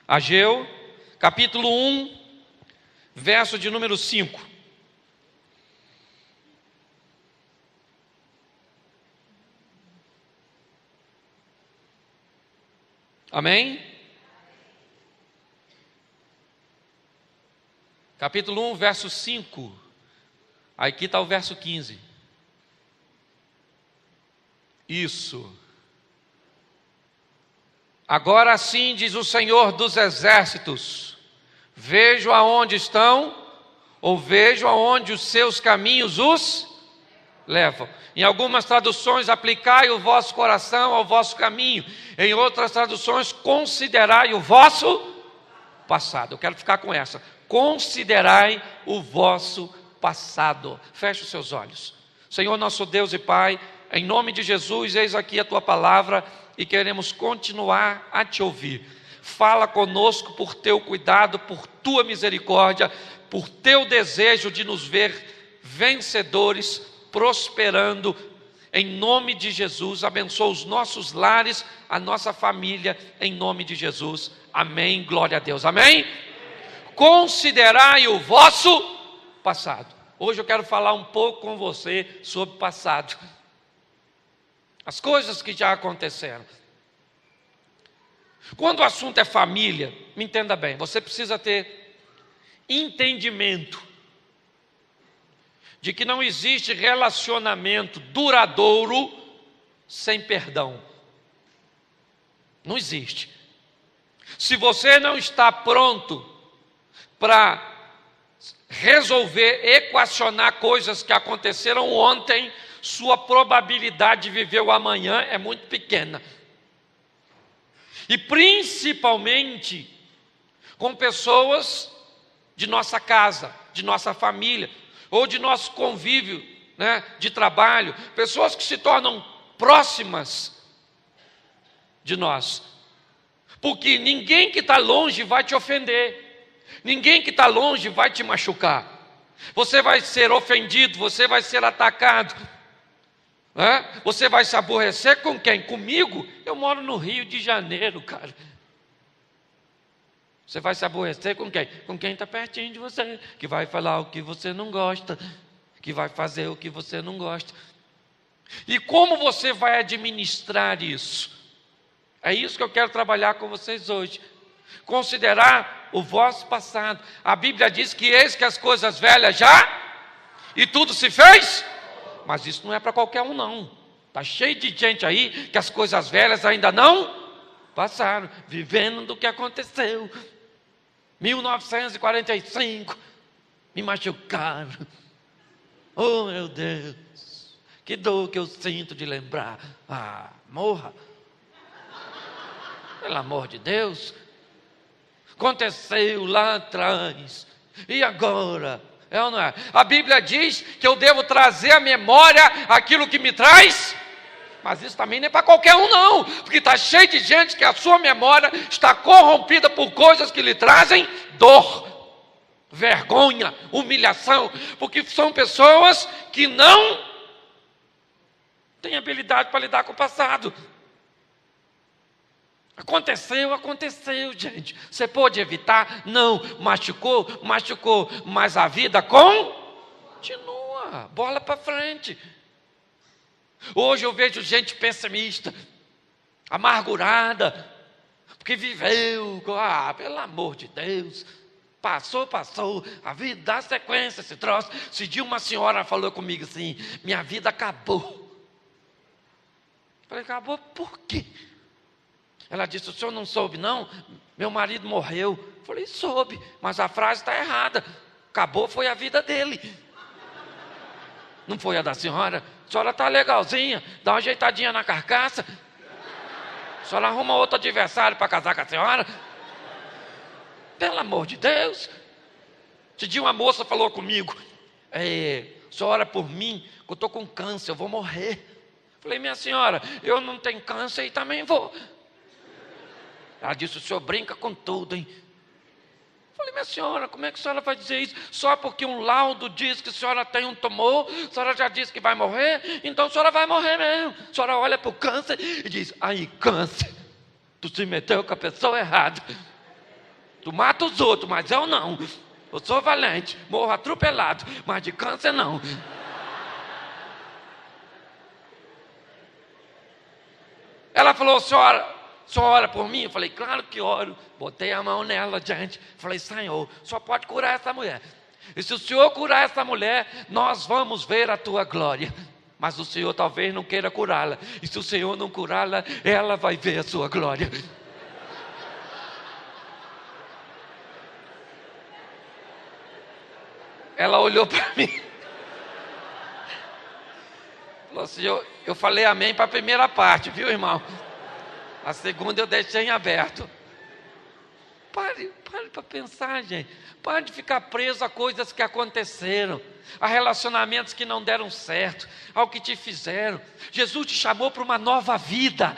Ageu, capítulo 1, verso de número 5. Amém? Capítulo 1, verso 5. Aqui está o verso 15. Isso. Agora sim, diz o Senhor dos Exércitos: vejo aonde estão, ou vejo aonde os seus caminhos os levam. Em algumas traduções, aplicai o vosso coração ao vosso caminho. Em outras traduções, considerai o vosso passado. Eu quero ficar com essa. Considerai o vosso passado. Feche os seus olhos. Senhor nosso Deus e Pai, em nome de Jesus, eis aqui a Tua palavra e queremos continuar a Te ouvir. Fala conosco por Teu cuidado, por Tua misericórdia, por Teu desejo de nos ver vencedores, prosperando. Em nome de Jesus, abençoa os nossos lares, a nossa família, em nome de Jesus. Amém, glória a Deus, amém? Considerai o vosso passado. Hoje eu quero falar um pouco com você sobre passado. As coisas que já aconteceram. Quando o assunto é família, me entenda bem, você precisa ter entendimento de que não existe relacionamento duradouro sem perdão. Não existe. Se você não está pronto para resolver, equacionar coisas que aconteceram ontem, sua probabilidade de viver o amanhã é muito pequena. E principalmente com pessoas de nossa casa, de nossa família, ou de nosso convívio, de trabalho, pessoas que se tornam próximas de nós. Porque ninguém que está longe vai te ofender, ninguém que está longe vai te machucar. Você vai ser ofendido, você vai ser atacado. Você vai se aborrecer com quem? Comigo? Eu moro no Rio de Janeiro, cara. Você vai se aborrecer com quem? Com quem está pertinho de você, que vai falar o que você não gosta, que vai fazer o que você não gosta. E como você vai administrar isso? É isso que eu quero trabalhar com vocês hoje. Considerar o vosso passado. A Bíblia diz que eis que as coisas velhas já, e tudo se fez. Mas isso não é para qualquer um não. Está cheio de gente aí que as coisas velhas ainda não passaram, vivendo do que aconteceu. 1945, me machucaram. Oh meu Deus, que dor que eu sinto de lembrar. Morra. Pelo amor de Deus. Aconteceu lá atrás. E agora? É ou não é? A Bíblia diz que eu devo trazer à memória aquilo que me traz. Mas isso também não é para qualquer um não. Porque está cheio de gente que a sua memória está corrompida por coisas que lhe trazem dor, vergonha, humilhação. Porque são pessoas que não têm habilidade para lidar com o passado. Aconteceu, gente. Você pôde evitar? Não. Machucou? Mas a vida continua. Bola para frente. Hoje eu vejo gente pessimista, amargurada, porque viveu. Pelo amor de Deus. Passou. A vida dá sequência, esse troço. Esse dia uma senhora falou comigo assim: minha vida acabou. Eu falei: acabou por quê? Ela disse: o senhor não soube não? Meu marido morreu. Eu falei: soube, mas a frase está errada. Acabou foi a vida dele, não foi a da senhora. A senhora está legalzinha, dá uma ajeitadinha na carcaça. A senhora arruma outro adversário para casar com a senhora. Pelo amor de Deus. Esse dia uma moça falou comigo: a senhora ora por mim, que eu estou com câncer, eu vou morrer. Eu falei: minha senhora, eu não tenho câncer e também vou. Ela disse: o senhor brinca com tudo, hein? Eu falei: minha senhora, como é que a senhora vai dizer isso? Só porque um laudo diz que a senhora tem um tumor, a senhora já disse que vai morrer, então a senhora vai morrer mesmo. A senhora olha para o câncer e diz: aí, câncer, tu se meteu com a pessoa errada. Tu mata os outros, mas eu não. Eu sou valente, morro atropelado, mas de câncer não. Ela falou, senhora ora por mim? Eu falei, claro que oro. Botei a mão nela, gente. Falei, Senhor, só pode curar essa mulher. E se o Senhor curar essa mulher, nós vamos ver a tua glória. Mas o Senhor talvez não queira curá-la. E se o Senhor não curá-la, ela vai ver a sua glória. Ela olhou para mim. Falou assim, eu falei amém para a primeira parte, viu, irmão? A segunda eu deixei em aberto. Pare para pensar, gente. Pare de ficar preso a coisas que aconteceram, a relacionamentos que não deram certo, ao que te fizeram. Jesus te chamou para uma nova vida.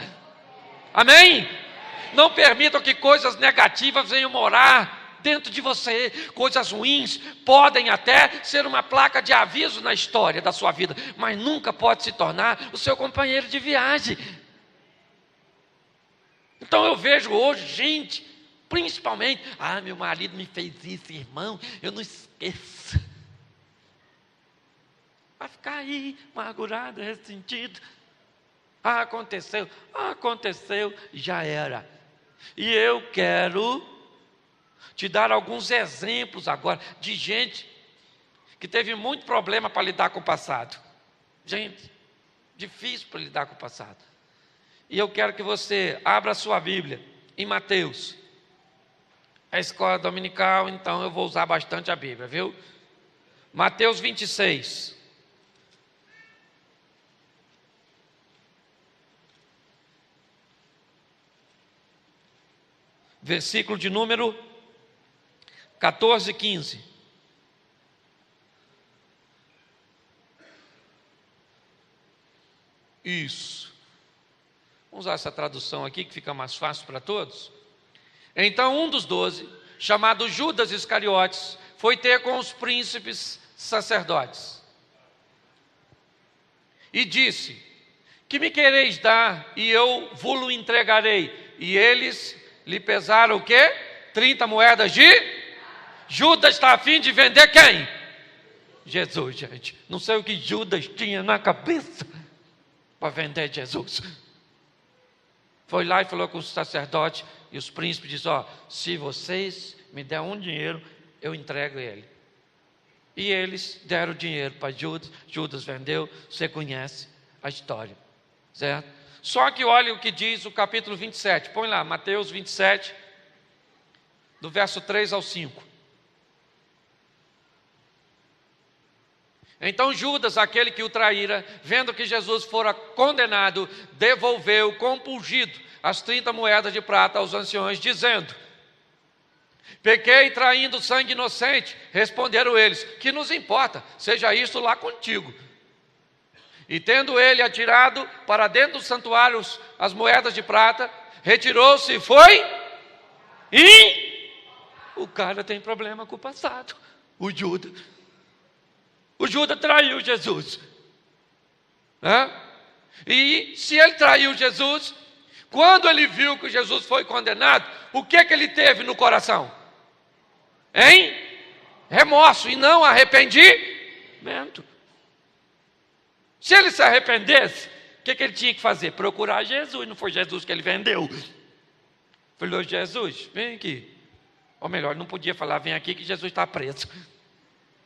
Amém? Não permitam que coisas negativas venham morar dentro de você. Coisas ruins podem até ser uma placa de aviso na história da sua vida, mas nunca pode se tornar o seu companheiro de viagem. Então eu vejo hoje gente, principalmente, meu marido me fez isso, irmão, eu não esqueço. Vai ficar aí, amargurado, ressentido. Aconteceu, já era. E eu quero te dar alguns exemplos agora de gente que teve muito problema para lidar com o passado. Gente, difícil para lidar com o passado. E eu quero que você abra a sua Bíblia em Mateus. É escola dominical, então eu vou usar bastante a Bíblia, viu? Mateus 26. Versículo de número 14 e 15. Isso. Vamos usar essa tradução aqui que fica mais fácil para todos. Então um dos 12, chamado Judas Iscariotes, foi ter com os príncipes sacerdotes e disse, que me quereis dar e eu vos entregarei? E eles lhe pesaram o quê? 30 moedas de... Judas está a fim de vender quem? Jesus, gente. Não sei o que Judas tinha na cabeça para vender Jesus. Foi lá e falou com os sacerdotes e os príncipes, disse, se vocês me der um dinheiro, eu entrego ele. E eles deram o dinheiro para Judas, Judas vendeu, você conhece a história, certo? Só que olha o que diz o capítulo 27, põe lá, Mateus 27, do verso 3 ao 5. Então Judas, aquele que o traíra, vendo que Jesus fora condenado, devolveu compungido as 30 moedas de prata aos anciões, dizendo, pequei traindo sangue inocente. Responderam eles, que nos importa, seja isso lá contigo. E tendo ele atirado para dentro dos santuários as moedas de prata, retirou-se e foi, e o cara tem problema com o passado, o Judas. O Judas traiu Jesus. E se ele traiu Jesus, quando ele viu que Jesus foi condenado, o que ele teve no coração? Remorso e não arrependimento. Se ele se arrependesse, o que ele tinha que fazer? Procurar Jesus, não foi Jesus que ele vendeu. Falou, Jesus, vem aqui. Ou melhor, não podia falar, vem aqui que Jesus está preso.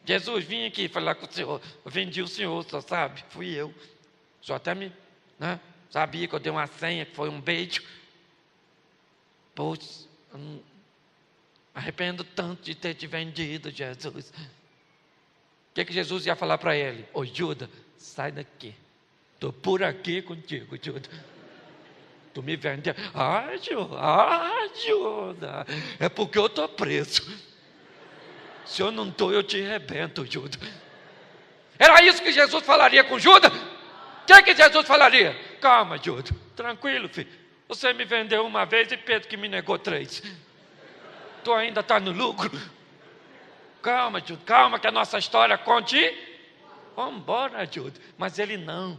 Jesus, vim aqui falar com o senhor, eu vendi o senhor, só sabe, fui eu. O senhor até me, sabia que eu dei uma senha, que foi um beijo. Poxa, eu não arrependo tanto de ter te vendido, Jesus. O que Jesus ia falar para ele? Ô Judas, sai daqui, estou por aqui contigo, Judas. Tu me vendeu, Judas, é porque eu estou preso. Se eu não estou, eu te arrebento, Judas. Era isso que Jesus falaria com Judas? O que Jesus falaria? Calma, Judas, tranquilo, filho. Você me vendeu uma vez e Pedro que me negou 3. Tu ainda está no lucro. Calma, Judas, calma que a nossa história conte. Vamos embora, Judas. Mas ele não.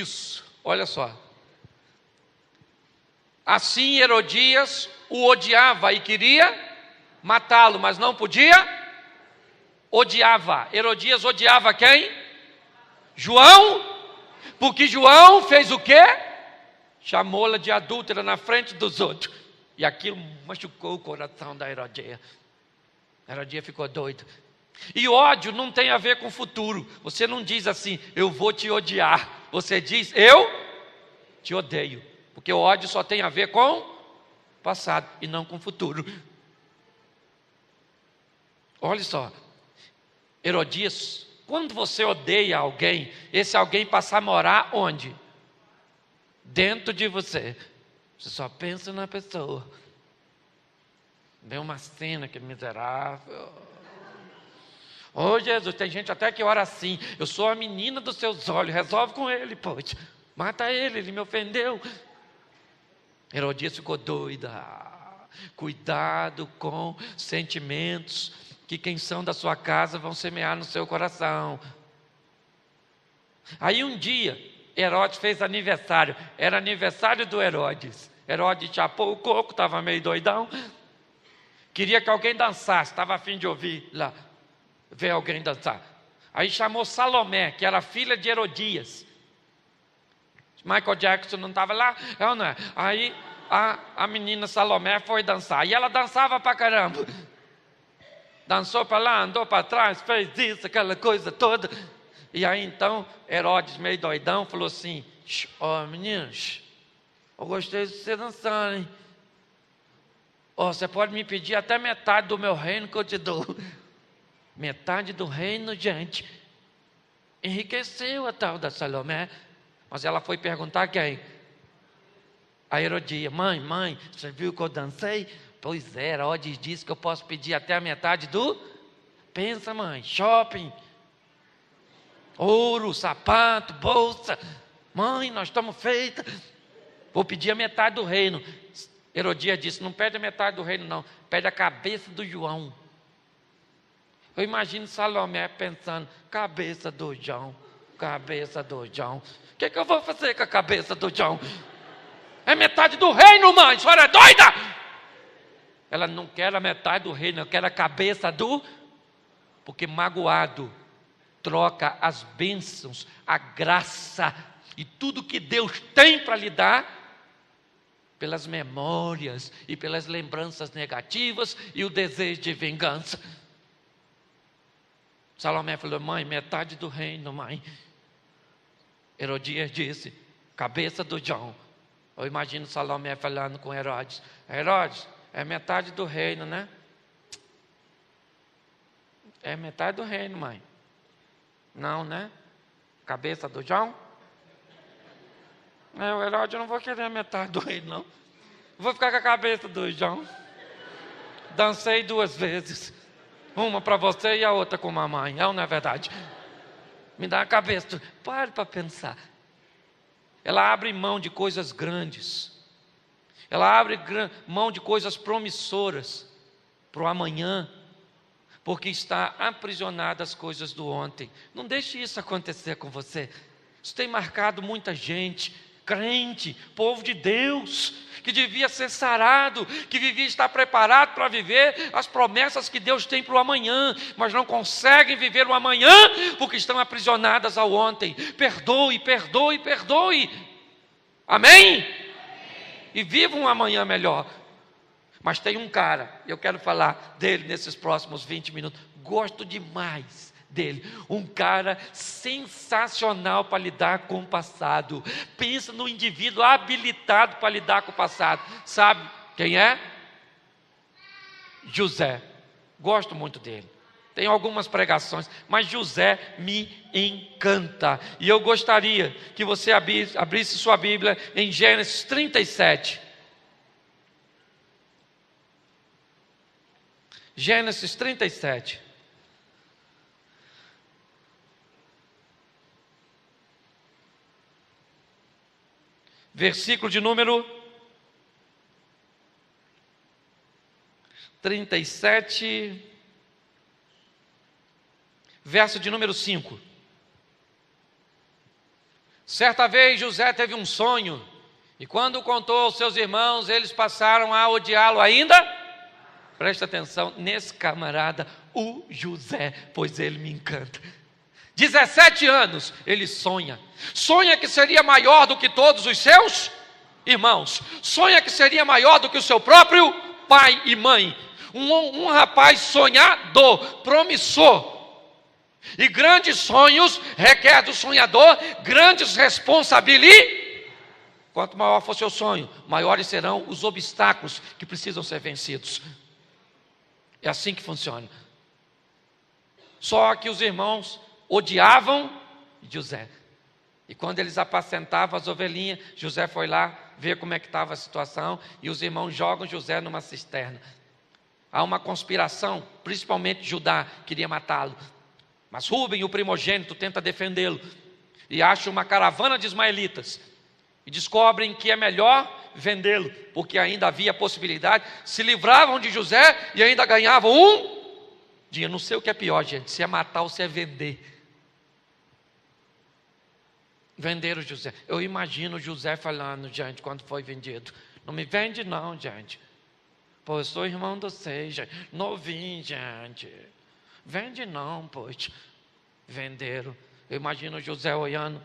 Isso, olha só. Assim Herodias o odiava e queria matá-lo, mas não podia. Odiava. Herodias odiava quem? João. Porque João fez o quê? Chamou-la de adúltera na frente dos outros. E aquilo machucou o coração da Herodias. A Herodias ficou doida. E ódio não tem a ver com futuro. Você não diz assim, eu vou te odiar. Você diz, eu te odeio. Porque o ódio só tem a ver com passado e não com futuro. Olha só. Herodias, quando você odeia alguém, esse alguém passa a morar onde? Dentro de você. Você só pensa na pessoa. Vem uma cena que é miserável. Oh Jesus, tem gente até que ora assim, eu sou a menina dos seus olhos, resolve com ele, pois. Mata ele me ofendeu. Herodias ficou doida. Cuidado com sentimentos que quem são da sua casa vão semear no seu coração. Aí um dia, Herodes fez aniversário, era aniversário do Herodes. Herodes chapou o coco, estava meio doidão, queria que alguém dançasse, estava a fim de ouvir lá, ver alguém dançar. Aí chamou Salomé, que era filha de Herodias. Michael Jackson não estava lá? Eu não é. Aí a menina Salomé foi dançar, e ela dançava pra caramba. Dançou para lá, andou para trás, fez isso, aquela coisa toda. E aí então, Herodes, meio doidão, falou assim, ó meninos, eu gostei de você dançar, hein? Você pode me pedir até metade do meu reino que eu te dou. Metade do reino, gente. Enriqueceu a tal da Salomé. Mas ela foi perguntar a quem? A Herodias. Mãe, você viu que eu dancei? Pois é, Herodes disse que eu posso pedir até a metade do... Pensa, mãe, shopping, ouro, sapato, bolsa. Mãe, nós estamos feitas. Vou pedir a metade do reino. Herodias disse, não pede a metade do reino não, pede a cabeça do João. Eu imagino Salomé pensando, cabeça do João. O que eu vou fazer com a cabeça do João? É metade do reino, mãe, a senhora é doida? Ela não quer a metade do reino, ela quer a cabeça do... Porque magoado troca as bênçãos, a graça e tudo que Deus tem para lhe dar pelas memórias e pelas lembranças negativas e o desejo de vingança. Salomé falou, mãe, metade do reino, mãe. Herodias disse, cabeça do João. Eu imagino Salomé falando com Herodes, Herodes, é metade do reino, né? É metade do reino, mãe. Não, né? Cabeça do João? O Herodes, eu não vou querer metade do reino, não. Vou ficar com a cabeça do João. Dancei 2 vezes. Uma para você e a outra com a mamãe. Não é verdade? Me dá a cabeça. Pare para pensar. Ela abre mão de coisas grandes. Ela abre mão de coisas promissoras para o amanhã, porque está aprisionada às coisas do ontem. Não deixe isso acontecer com você. Isso tem marcado muita gente, crente, povo de Deus, que devia ser sarado, que devia estar preparado para viver as promessas que Deus tem para o amanhã, mas não conseguem viver o amanhã, porque estão aprisionadas ao ontem. Perdoe. Amém? E viva um amanhã melhor. Mas tem um cara, eu quero falar dele nesses próximos 20 minutos. Gosto demais dele. Um cara sensacional para lidar com o passado. Pensa no indivíduo habilitado para lidar com o passado. Sabe quem é? José. Gosto muito dele. Tem algumas pregações, mas José me encanta. E eu gostaria que você abrisse sua Bíblia em Gênesis 37. Gênesis 37. Versículo de número 37, verso de número 5. Certa vez José teve um sonho, e quando contou aos seus irmãos, eles passaram a odiá-lo ainda. Presta atenção nesse camarada, o José, pois ele me encanta. 17 anos, ele sonha que seria maior do que todos os seus irmãos, sonha que seria maior do que o seu próprio pai e mãe, um rapaz sonhador, promissor, e grandes sonhos requer do sonhador grandes responsabilidades. Quanto maior for seu sonho, maiores serão os obstáculos que precisam ser vencidos. É assim que funciona. Só que os irmãos odiavam José. E quando eles apacentavam as ovelhinhas, José foi lá ver como é que estava a situação, e os irmãos jogam José numa cisterna. Há uma conspiração, principalmente Judá queria matá-lo. Mas Rúben, o primogênito, tenta defendê-lo. E acha uma caravana de ismaelitas. E descobrem que é melhor vendê-lo, porque ainda havia possibilidade. Se livravam de José e ainda ganhavam um dia. Não sei o que é pior, gente, se é matar ou se é vender. Venderam José. Eu imagino José falando, gente, quando foi vendido: não me vende não, gente. Pô, eu sou irmão de vocês, gente. Novinho, gente. Vende não, pois. Venderam. Eu imagino José olhando: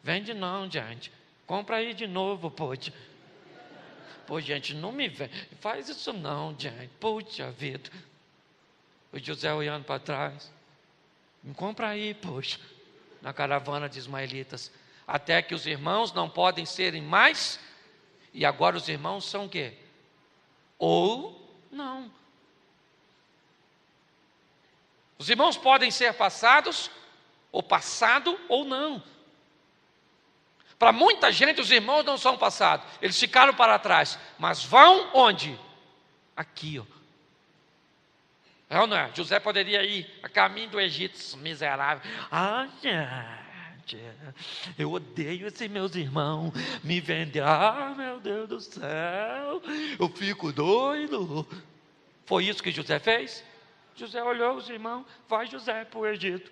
vende não, gente. Compra aí de novo, pois. Pô, gente, não me vende. Faz isso não, gente. Puxa vida. O José olhando para trás: me compra aí, pois. Na caravana de ismaelitas. Até que os irmãos não podem serem mais. E agora os irmãos são o quê? Ou não. Os irmãos podem ser passados, ou passado, ou não. Para muita gente, os irmãos não são passados. Eles ficaram para trás. Mas vão onde? Aqui, ó. É ou não é? José poderia ir a caminho do Egito, miserável. Ah, gente, eu odeio esses meus irmãos. Me vender. Ah, meu Deus do céu. Eu fico doido. Foi isso que José fez? José olhou os irmãos. Vai José para o Egito.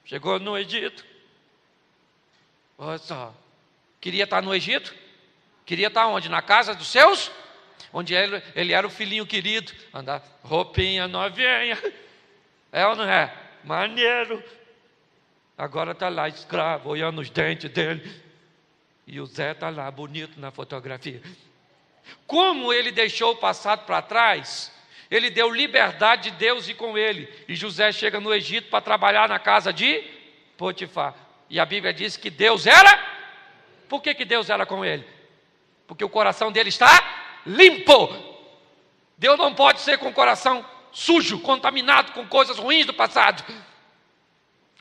Chegou no Egito. Olha só. Queria estar no Egito? Queria estar onde? Na casa dos seus? Onde ele era o filhinho querido. Andar roupinha novinha. É ou não é? Maneiro. Agora está lá escravo, olhando os dentes dele. E o Zé está lá, bonito na fotografia. Como ele deixou o passado para trás, ele deu liberdade de Deus ir com ele. E José chega no Egito para trabalhar na casa de Potifar. E a Bíblia diz que Deus era. Por que Deus era com ele? Porque o coração dele está limpo. Deus não pode ser com o coração sujo, contaminado com coisas ruins do passado.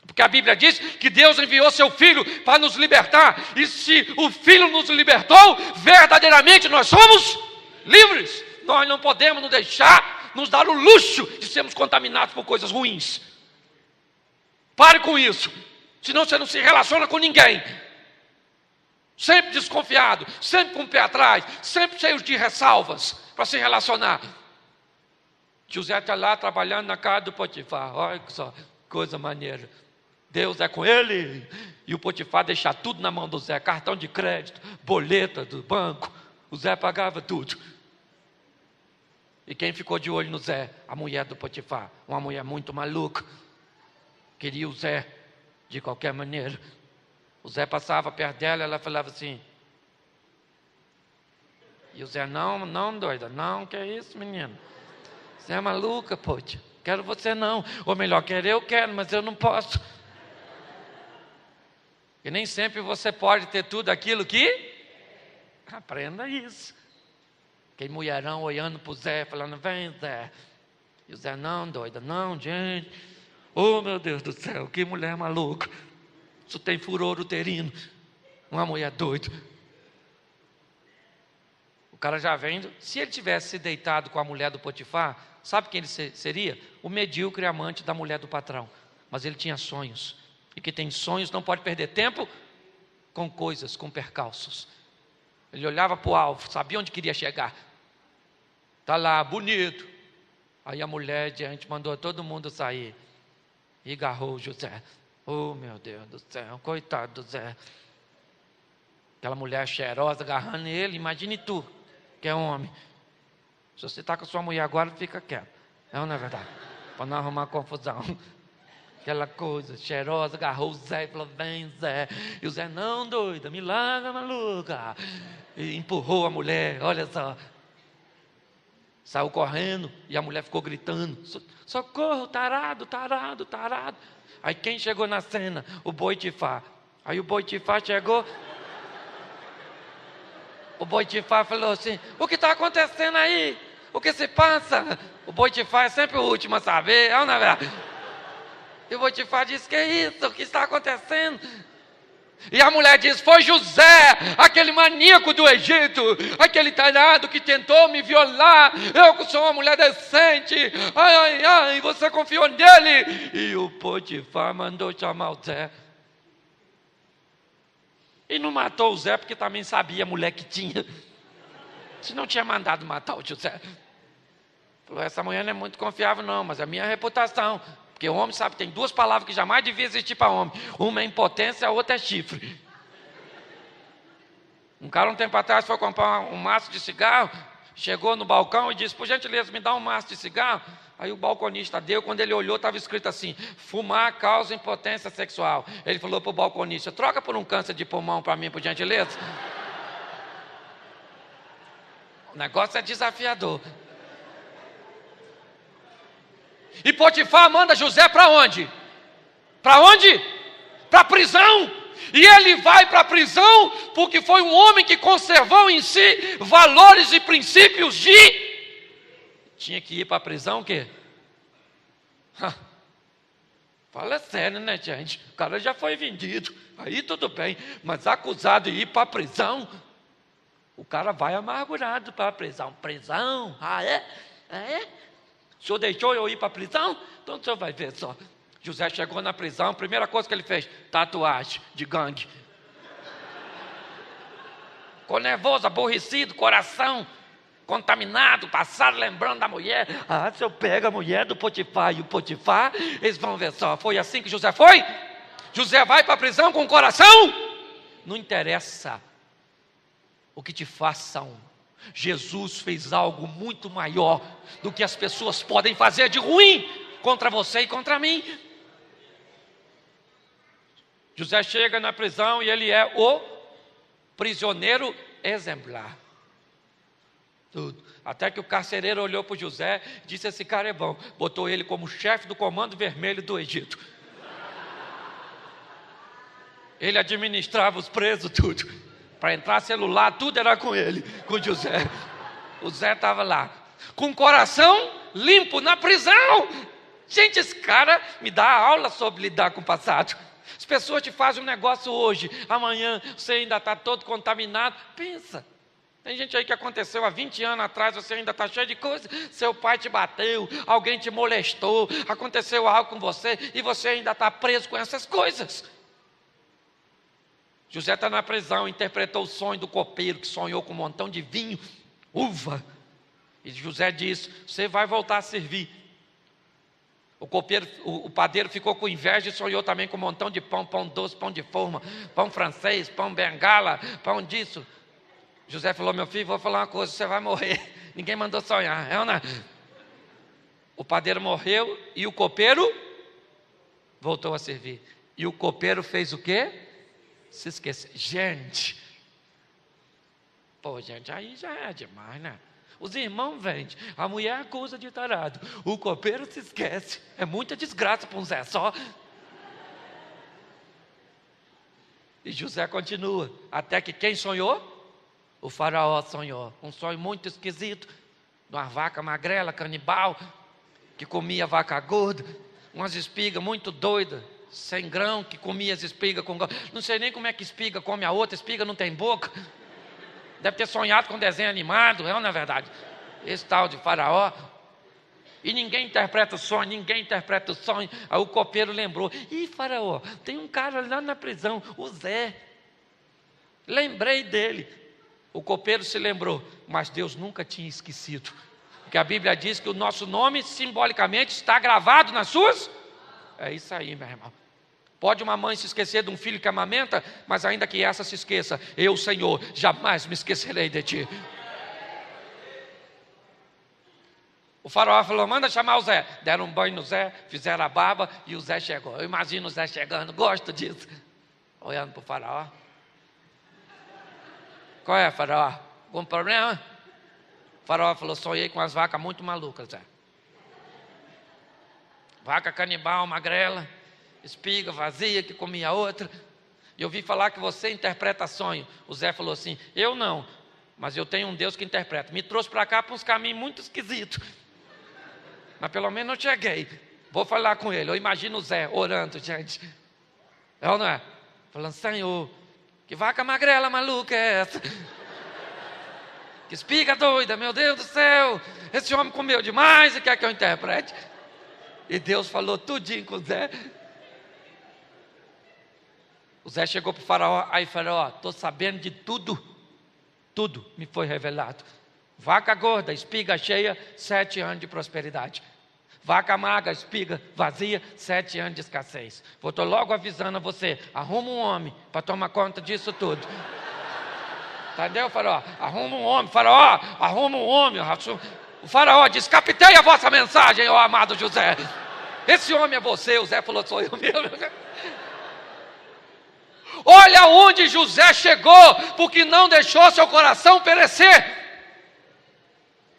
Porque a Bíblia diz que Deus enviou seu Filho para nos libertar. E se o Filho nos libertou, verdadeiramente nós somos livres. Nós não podemos nos deixar, nos dar o luxo de sermos contaminados por coisas ruins. Pare com isso. Senão você não se relaciona com ninguém. Sempre desconfiado, sempre com o pé atrás, sempre cheio de ressalvas para se relacionar. José está lá trabalhando na casa do Potifar. Olha só, coisa maneira. Deus é com ele. E o Potifar deixa tudo na mão do Zé. Cartão de crédito, boleta do banco. O Zé pagava tudo. E quem ficou de olho no Zé? A mulher do Potifar. Uma mulher muito maluca. Queria o Zé de qualquer maneira. O Zé passava perto dela, ela falava assim. E o Zé: não, doida. Não, que é isso, menino? Você é maluca, poxa. Quero você não. Ou melhor, eu quero, mas eu não posso. E nem sempre você pode ter tudo aquilo que... Aprenda isso. Aquele mulherão olhando para o Zé, falando: vem, Zé. E o Zé: não, doida, não, gente. Oh, meu Deus do céu, que mulher maluca. Isso tem furor uterino. Uma mulher doida. O cara já vendo. Se ele tivesse se deitado com a mulher do Potifar, sabe quem ele seria? O medíocre amante da mulher do patrão. Mas ele tinha sonhos. E quem tem sonhos não pode perder tempo com coisas, com percalços. Ele olhava para o alvo, sabia onde queria chegar. Está lá, bonito. Aí a mulher diante mandou todo mundo sair. E agarrou José. Oh, meu Deus do céu, coitado do Zé. Aquela mulher cheirosa agarrando ele, imagine tu, que é homem. Se você está com a sua mulher agora, fica quieto. Não é verdade? Para não arrumar confusão. Aquela coisa cheirosa, agarrou o Zé e falou, vem Zé. E o Zé, não doida, me larga maluca. E empurrou a mulher, olha só. Saiu correndo e a mulher ficou gritando, socorro, tarado, tarado, tarado. Aí quem chegou na cena? O Boitifá. Aí o Boitifá chegou. O Boitifá falou assim, o que está acontecendo aí? O que se passa? O Boitifá é sempre o último a saber, não é verdade? E o Boitifá disse, que é isso? O que está acontecendo? E a mulher diz, foi José, aquele maníaco do Egito, aquele tarado que tentou me violar, eu que sou uma mulher decente, ai, ai, ai, você confiou nele. E o Potifar mandou chamar o Zé. E não matou o Zé porque também sabia a mulher que tinha. Se não tinha mandado matar o José. Falou, essa mulher não é muito confiável não, mas é a minha reputação. Porque o homem sabe que tem duas palavras que jamais devia existir para homem. Uma é impotência, a outra é chifre. Um cara um tempo atrás foi comprar um maço de cigarro, chegou no balcão e disse, por gentileza, me dá um maço de cigarro. Aí o balconista deu, quando ele olhou, estava escrito assim, fumar causa impotência sexual. Ele falou para o balconista, troca por um câncer de pulmão para mim, por gentileza. O negócio é desafiador. E Potifar manda José para onde? Para onde? Para a prisão. E ele vai para a prisão porque foi um homem que conservou em si valores e princípios de... Tinha que ir para a prisão o quê? Fala sério, né, gente? O cara já foi vendido, aí tudo bem. Mas acusado de ir para a prisão, o cara vai amargurado para a prisão. Prisão? Ah, é? É? O senhor deixou eu ir para a prisão? Então o senhor vai ver só. José chegou na prisão, a primeira coisa que ele fez, tatuagem de gangue. Ficou nervoso, aborrecido, coração contaminado, passado lembrando da mulher. Ah, se eu pego a mulher do Potifar e o Potifar, eles vão ver só. Foi assim que José foi? José vai para a prisão com o coração? Não interessa o que te façam. Jesus fez algo muito maior do que as pessoas podem fazer de ruim contra você e contra mim. José chega na prisão e ele é o prisioneiro exemplar. Tudo. Até que o carcereiro olhou para o José e disse, esse cara é bom. Botou ele como chefe do comando vermelho do Egito. Ele administrava os presos, tudo. Para entrar celular, tudo era com ele, com o José. O Zé estava lá, com o coração limpo na prisão. Gente, esse cara me dá aula sobre lidar com o passado. As pessoas te fazem um negócio hoje, amanhã você ainda está todo contaminado. Pensa, tem gente aí que aconteceu há 20 anos atrás, você ainda está cheio de coisa. Seu pai te bateu, alguém te molestou, aconteceu algo com você e você ainda está preso com essas coisas. José está na prisão, interpretou o sonho do copeiro, que sonhou com um montão de vinho, uva. E José disse, você vai voltar a servir. O copeiro, o padeiro ficou com inveja e sonhou também com um montão de pão, pão doce, pão de forma, pão francês, pão bengala, pão disso. José falou, meu filho, vou falar uma coisa, você vai morrer. Ninguém mandou sonhar, é ou não? O padeiro morreu e o copeiro voltou a servir. E o copeiro fez o quê? Se esquecer. Gente, aí já é demais, né? Os irmãos vendem, a mulher acusa de tarado, o copeiro se esquece. É muita desgraça para um Zé só. E José continua, até que quem sonhou? O faraó sonhou, um sonho muito esquisito, de uma vaca magrela, canibal, que comia vaca gorda, umas espigas muito doidas, sem grão, que comia as espigas com grão. Não sei nem como é que espiga come a outra, espiga não tem boca. Deve ter sonhado com desenho animado, não é verdade? Esse tal de faraó. E ninguém interpreta o sonho, Aí o copeiro lembrou, faraó, tem um cara lá na prisão, o Zé. Lembrei dele. O copeiro se lembrou, mas Deus nunca tinha esquecido. Porque a Bíblia diz que o nosso nome simbolicamente está gravado nas suas. É isso aí, meu irmão. Pode uma mãe se esquecer de um filho que amamenta, mas ainda que essa se esqueça, eu, Senhor, jamais me esquecerei de ti. O faraó falou, manda chamar o Zé. Deram um banho no Zé, fizeram a barba e o Zé chegou. Eu imagino o Zé chegando, gosto disso. Olhando para o faraó. Qual é, faraó? Algum problema? O faraó falou, sonhei com as vacas muito malucas, Zé. Vaca canibal, magrela, espiga vazia que comia outra. E eu ouvi falar que você interpreta sonho. O Zé falou assim, eu não, mas eu tenho um Deus que interpreta. Me trouxe para cá para uns caminhos muito esquisitos. Mas pelo menos eu cheguei. Vou falar com ele. Eu imagino o Zé orando, gente. É ou não é? Falando, Senhor, que vaca magrela maluca é essa? Que espiga doida, meu Deus do céu. Esse homem comeu demais e quer que eu interprete. E Deus falou tudinho com o Zé. O Zé chegou para o faraó. Aí faraó, estou sabendo de tudo. Tudo me foi revelado. Vaca gorda, espiga cheia, 7 anos de prosperidade. Vaca magra, espiga vazia, 7 anos de escassez. Estou logo avisando a você, arruma um homem para tomar conta disso tudo. Entendeu, faraó? Arruma um homem, faraó, arruma um homem. O faraó disse, captei a vossa mensagem, ó amado José. Esse homem é você. O Zé falou, sou eu mesmo. Olha onde José chegou, porque não deixou seu coração perecer.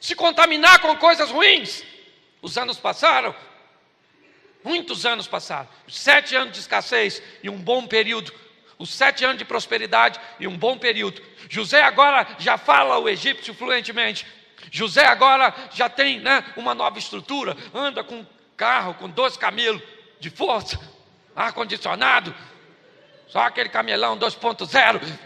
Se contaminar com coisas ruins. Os anos passaram, muitos anos passaram, 7 anos de escassez e um bom período, os 7 anos de prosperidade e um bom período. José agora já fala o egípcio fluentemente. José agora já tem, uma nova estrutura, anda com carro, com 2 camelos de força, ar-condicionado, só aquele camelão 2.0,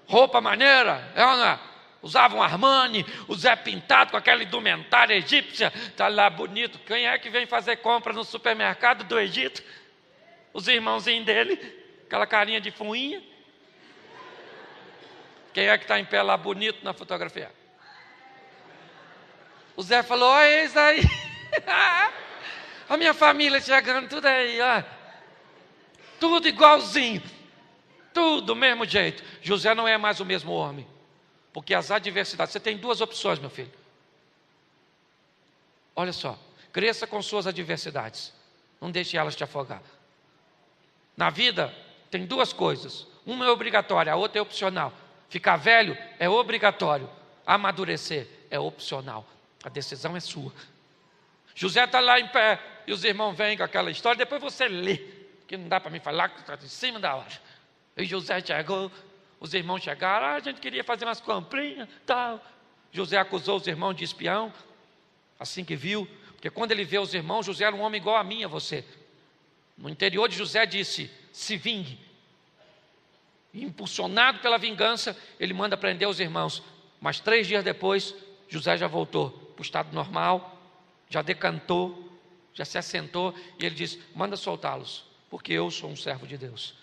roupa maneira, é ou não é? Usava um Armani, o Zé pintado com aquela indumentária egípcia, está lá bonito. Quem é que vem fazer compra no supermercado do Egito? Os irmãozinhos dele, aquela carinha de fuinha. Quem é que está em pé lá bonito na fotografia? O Zé falou, olha eis aí, a minha família chegando, tudo aí, ó. Tudo igualzinho, tudo do mesmo jeito. José não é mais o mesmo homem. Porque as adversidades, você tem 2 opções, meu filho. Olha só, cresça com suas adversidades. Não deixe elas te afogar. Na vida, tem 2 coisas. Uma é obrigatória, a outra é opcional. Ficar velho é obrigatório. Amadurecer é opcional. A decisão é sua. José está lá em pé e os irmãos vêm com aquela história. Depois você lê, porque não dá para me falar que está em cima da hora. E José chegou. Os irmãos chegaram, a gente queria fazer umas comprinhas, tal. José acusou os irmãos de espião, assim que viu, porque quando ele vê os irmãos, José era um homem igual a mim e a você. No interior de José disse, se vingue. E, impulsionado pela vingança, ele manda prender os irmãos. Mas 3 dias depois, José já voltou para o estado normal, já decantou, já se assentou, e ele diz, manda soltá-los, porque eu sou um servo de Deus.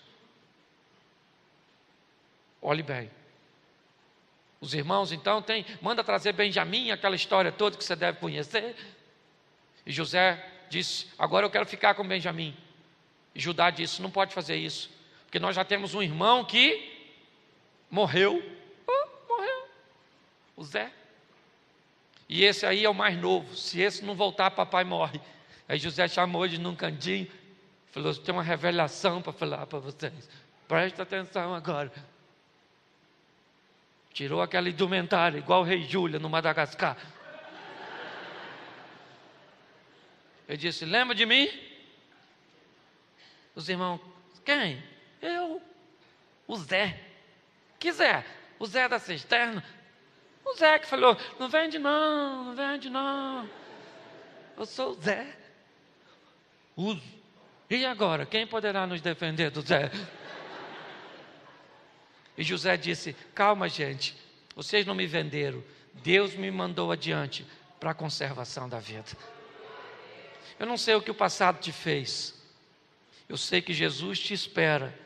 Olhe bem. Os irmãos então manda trazer Benjamim, aquela história toda que você deve conhecer. E José disse, agora eu quero ficar com Benjamim. E Judá disse, não pode fazer isso, porque nós já temos um irmão que morreu. Morreu. O Zé. E esse aí é o mais novo. Se esse não voltar, papai morre. Aí José chamou ele num cantinho, falou, tem uma revelação para falar para vocês. Presta atenção agora. Tirou aquela indumentária, igual o rei Júlia no Madagascar. Ele disse, lembra de mim? Os irmãos, quem? Eu, o Zé. Que Zé? O Zé da cisterna. O Zé que falou, não vende não, não vende não. Eu sou o Zé. E agora, quem poderá nos defender do Zé? E José disse, calma gente, vocês não me venderam, Deus me mandou adiante para a conservação da vida. Eu não sei o que o passado te fez, eu sei que Jesus te espera,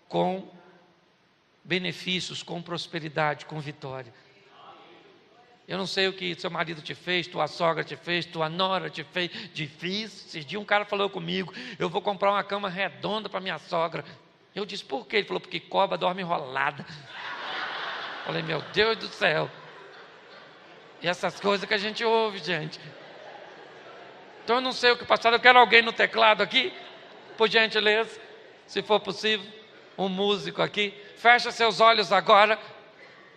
com benefícios, com prosperidade, com vitória. Eu não sei o que seu marido te fez, tua sogra te fez, tua nora te fez. Difícil. Esses dias um cara falou comigo: eu vou comprar uma cama redonda para minha sogra. Eu disse: por quê? Ele falou: porque cobra dorme enrolada. Falei: meu Deus do céu. E essas coisas que a gente ouve, gente. Então eu não sei o que passar. Eu quero alguém no teclado aqui, por gentileza, se for possível, um músico aqui. Fecha seus olhos agora.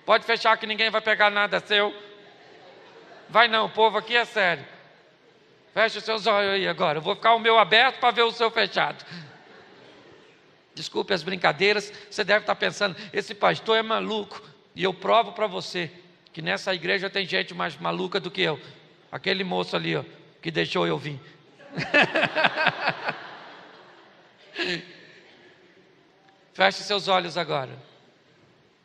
Pode fechar que ninguém vai pegar nada seu. Vai não, o povo aqui é sério. Fecha os seus olhos aí agora. Eu vou ficar o meu aberto para ver o seu fechado. Desculpe as brincadeiras. Você deve estar pensando: esse pastor é maluco. E eu provo para você que nessa igreja tem gente mais maluca do que eu. Aquele moço ali, ó, que deixou eu vir. Feche seus olhos agora.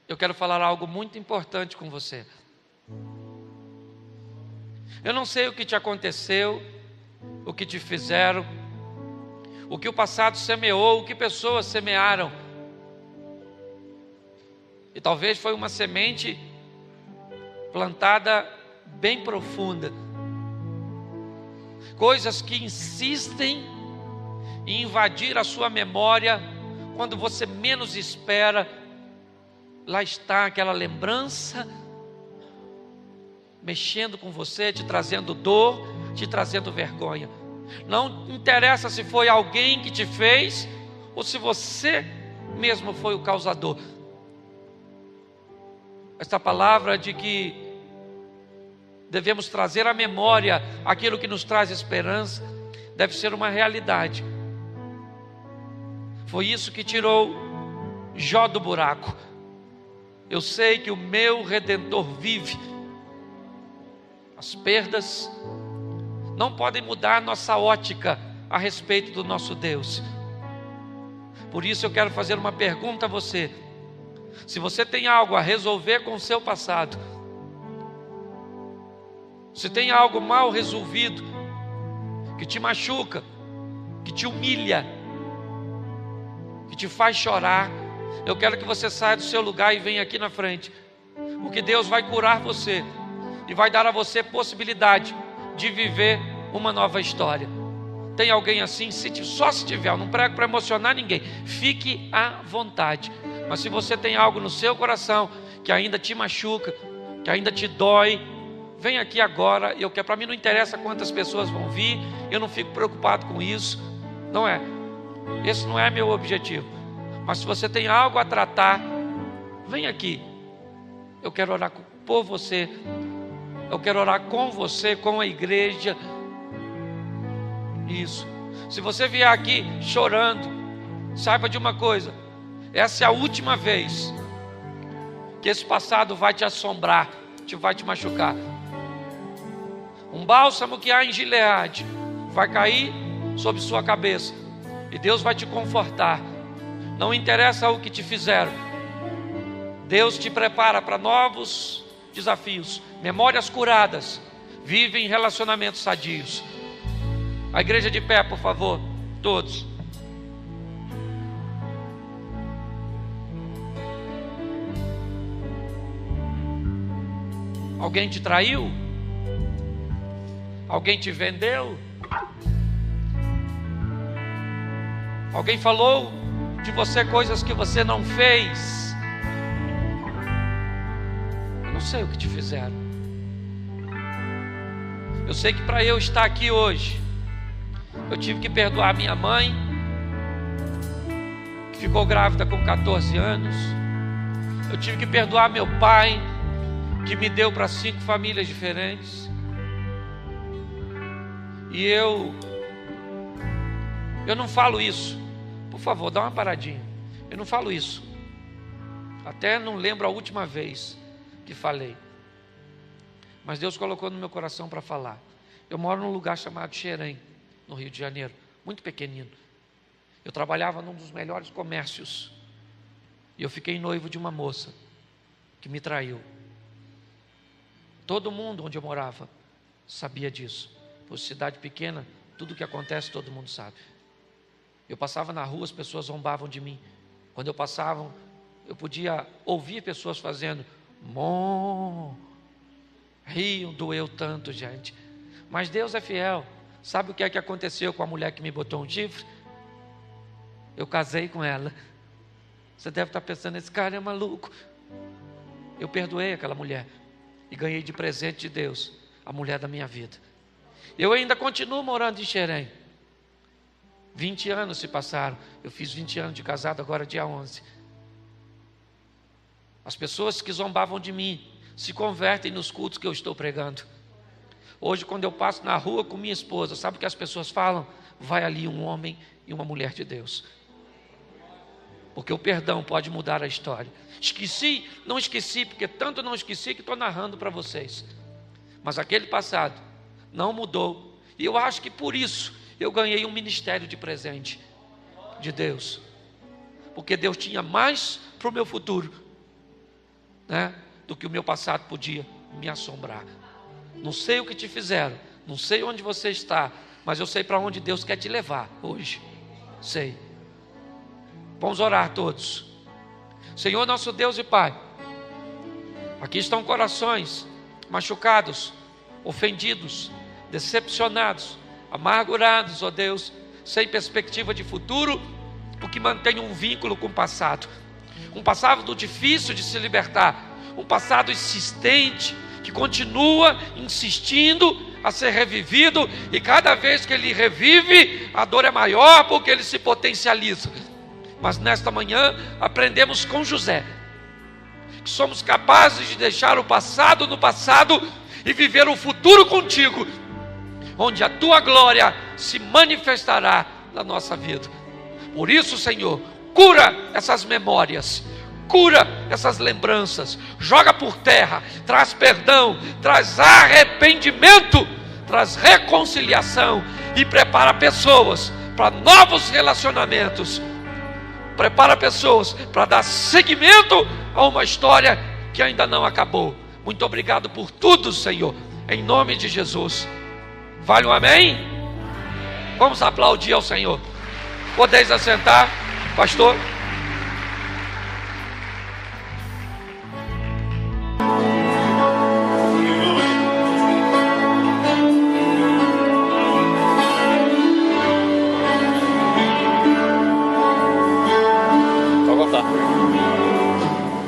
Eu quero falar algo muito importante com você. Eu não sei o que te aconteceu, o que te fizeram, o que o passado semeou, o que pessoas semearam. E talvez foi uma semente plantada bem profunda. Coisas que insistem em invadir a sua memória quando você menos espera. Lá está aquela lembrança mexendo com você, te trazendo dor, te trazendo vergonha. Não interessa se foi alguém que te fez ou se você mesmo foi o causador. Esta palavra de que devemos trazer à memória aquilo que nos traz esperança deve ser uma realidade. Foi isso que tirou Jó do buraco. Eu sei que o meu Redentor vive. As perdas não podem mudar a nossa ótica a respeito do nosso Deus. Por isso eu quero fazer uma pergunta a você. Se você tem algo a resolver com o seu passado, se tem algo mal resolvido, que te machuca, que te humilha, que te faz chorar, eu quero que você saia do seu lugar e venha aqui na frente, porque Deus vai curar você e vai dar a você possibilidade de viver uma nova história. Tem alguém assim? Só se tiver, eu não prego para emocionar ninguém, fique à vontade. Mas se você tem algo no seu coração que ainda te machuca, que ainda te dói, vem aqui agora. Eu quero, para mim não interessa quantas pessoas vão vir, eu não fico preocupado com isso, não é? Esse não é meu objetivo. Mas se você tem algo a tratar, vem aqui. Eu quero orar por você. Eu quero orar com você, com a igreja. Isso. Se você vier aqui chorando, saiba de uma coisa: essa é a última vez que esse passado vai te assombrar, vai te machucar. Um bálsamo que há em Gileade vai cair sobre sua cabeça e Deus vai te confortar. Não interessa o que te fizeram, Deus te prepara para novos desafios. Memórias curadas vivem relacionamentos sadios. A igreja de pé, por favor, todos. Alguém te traiu? Alguém te vendeu? Alguém falou de você coisas que você não fez? Eu não sei o que te fizeram. Eu sei que para eu estar aqui hoje, eu tive que perdoar minha mãe, que ficou grávida com 14 anos. Eu tive que perdoar meu pai, que me deu para 5 famílias diferentes. E eu não falo isso. Por favor, dá uma paradinha. Eu não falo isso. Até não lembro a última vez que falei. Mas Deus colocou no meu coração para falar. Eu moro num lugar chamado Xerém, no Rio de Janeiro, muito pequenino. Eu trabalhava num dos melhores comércios. E eu fiquei noivo de uma moça que me traiu. Todo mundo onde eu morava sabia disso. Por cidade pequena, tudo que acontece todo mundo sabe. Eu passava na rua, as pessoas zombavam de mim. Quando eu passava, eu podia ouvir pessoas fazendo mó. Riam, doeu tanto, gente. Mas Deus é fiel. Sabe o que é que aconteceu com a mulher que me botou um chifre? Eu casei com ela. Você deve estar pensando, esse cara é maluco. Eu perdoei aquela mulher e ganhei de presente de Deus a mulher da minha vida. Eu ainda continuo morando em Xerém. 20 anos se passaram. Eu fiz 20 anos de casado agora dia 11. As pessoas que zombavam de mim se convertem nos cultos que eu estou pregando. Hoje, quando eu passo na rua com minha esposa, sabe o que as pessoas falam? Vai ali um homem e uma mulher de Deus. Porque o perdão pode mudar a história. Esqueci, não esqueci, porque tanto não esqueci que estou narrando para vocês. Mas aquele passado não mudou. E eu acho que por isso eu ganhei um ministério de presente de Deus. Porque Deus tinha mais para o meu futuro, né, do que o meu passado podia me assombrar. Não sei o que te fizeram, não sei onde você está, mas eu sei para onde Deus quer te levar hoje. Sei. Vamos orar todos. Senhor nosso Deus e Pai, aqui estão corações machucados, ofendidos, decepcionados, amargurados, ó Deus, sem perspectiva de futuro, porque mantém um vínculo com o passado. Um passado difícil de se libertar, um passado insistente, que continua insistindo a ser revivido, e cada vez que ele revive, a dor é maior porque ele se potencializa. Mas nesta manhã aprendemos com José que somos capazes de deixar o passado no passado e viver o futuro contigo, onde a tua glória se manifestará na nossa vida. Por isso, Senhor, cura essas memórias, cura essas lembranças, joga por terra, traz perdão, traz arrependimento, traz reconciliação e prepara pessoas para novos relacionamentos. Prepara pessoas para dar seguimento a uma história que ainda não acabou. Muito obrigado por tudo, Senhor, em nome de Jesus. Vale um amém? Vamos aplaudir ao Senhor. Podeis assentar, pastor.